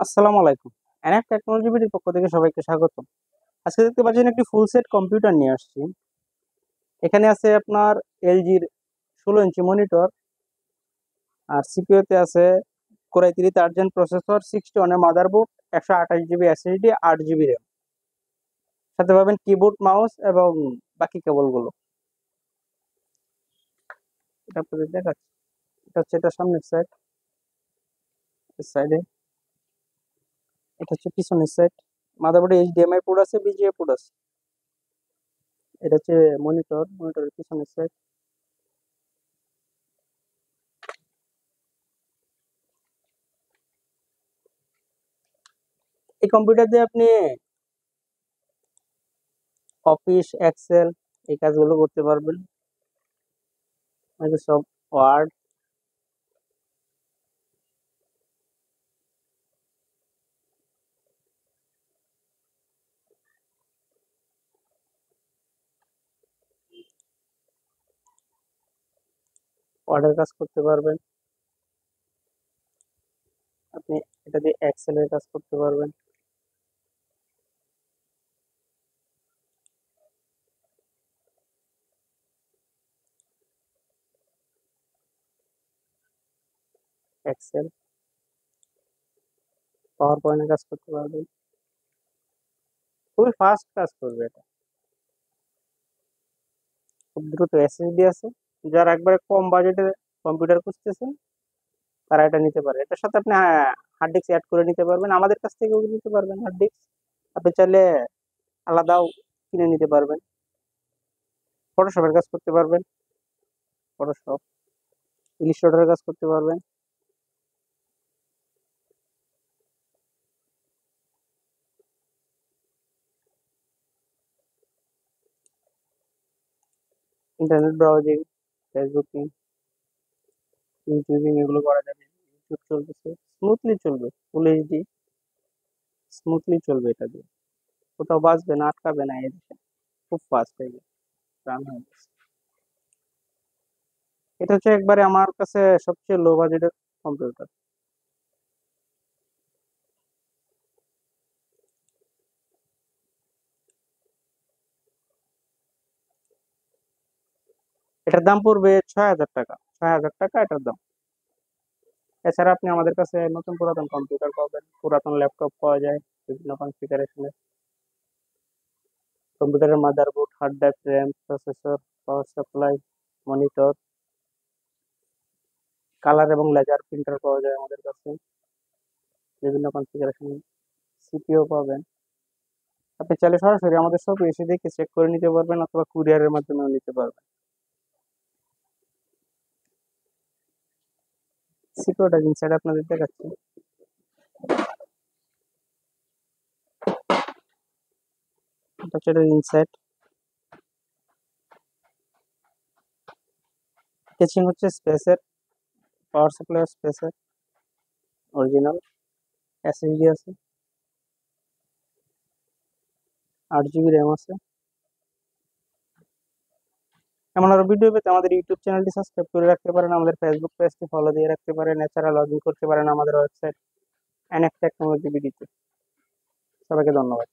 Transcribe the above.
আসসালামু আলাইকুম। NF technology বিডির পক্ষ থেকে সবাইকে স্বাগত। আজকে দেখতে পাচ্ছেন একটি ফুল সেট কম্পিউটার নিয়ে আসছি। এখানে আছে আপনার এলজির 16 ইঞ্চি মনিটর, আর সিপিইউতে আছে core i3 3rd gen processor, 61 এর motherboard, 128 GB SSD, 8 GB RAM. সাথে পাবেন কিবোর্ড, মাউস এবং বাকি কেবলগুলো। এটা আপনাদের দেখাচ্ছি। এটা হচ্ছে এটা সামনের সাইডে, এটা হচ্ছে পিছনের সাইড। মাদারবোর্ডে এইচডিএমআই পোর্ট আছে, বিজিএ পোর্ট আছে। এটা হচ্ছে মনিটরের পিছনের সাইড। এই কম্পিউটার দিয়ে আপনি অফিস, এক্সেল এই কাজগুলো করতে পারবেন। মাইক্রোসফট ওয়ার্ড, ওয়ার্ডের কাজ করতে পারবেন আপনি। এটা দিয়ে এক্সেলের কাজ করতে পারবেন। এক্সেল, পাওয়ার পয়েন্টের কাজ করতে পারবেন। খুবই ফাস্ট কাজ করবে এটা, খুব দ্রুত। এসএসডি আছে, যারা একবারে কম বাজেটে কম্পিউটার খুঁজতেছেন তারা এটা নিতে পারে। এটার সাথে আপনি হার্ড ডিস্ক অ্যাড করে নিতে পারবেন, আমাদের কাছ থেকেও নিতে পারবেন হার্ড ডিস্ক। আপনি চাইলে আলাদাও কিনে নিতে পারবেন। ফটোশপের কাজ করতে পারবেন, ফটোশপ, ইলিস্ট্রেটরের কাজ করতে পারবেন। ইন্টারনেট ব্রাউজিং, ফেসবুকিং, ইউটিউবিং এগুলো করা যাবে। ইউটিউব চলতেছে, স্মুথলি চলবে, ফুল এইচডি, স্মুথলি চলবে এটা দিয়ে। কোথাও বাজবে না, আটকাবে না। এই দেশে খুব ফাস্ট হয়ে গেছে, রান হয়ে গেছে। এটা হচ্ছে একবারে আমার কাছে সবচেয়ে লো বাজেটের কম্পিউটার। এটার দাম পড়বে 6,000 টাকা। 6,000 টাকা এটার দাম। এছাড়া আপনি আমাদের কাছে নতুন পুরাতন কম্পিউটার পাবেন, পুরাতন ল্যাপটপ পাওয়া যায় বিভিন্ন কনফিগারেশনের। কম্পিউটারের motherboard, hard drive, RAM, processor, power supply, monitor, colour এবং লেজার প্রিন্টার পাওয়া যায় আমাদের কাছে বিভিন্ন কনফিগারেশন। সিপিইউ পাবেন। আপনি চাইলে সরাসরি আমাদের শপে এসে দেখে চেক করে নিতে পারবেন, অথবা কুরিয়ারের মাধ্যমেও নিতে পারবেন। সিকিউরিটি ইনসাইড আপনাদের দেখাচ্ছি। এটা হচ্ছে ইনসাইড। কেচিং হচ্ছে স্পেসের, পাওয়ার সাপ্লাই স্পেসের অরিজিনাল। এসএসডি আছে, 8 জিবি র্যাম আছে। এমন আরো ভিডিও পেতে আমাদের ইউটিউব চ্যানেলটি সাবস্ক্রাইব করে রাখতে পারেন, আমাদের ফেসবুক পেজটি ফলো দিয়ে রাখতে পারেন। এছাড়া লগ ইন করতে পারেন আমাদের ওয়েবসাইট এনএফ টেকনোলজি বিডিতে। সবাইকে ধন্যবাদ।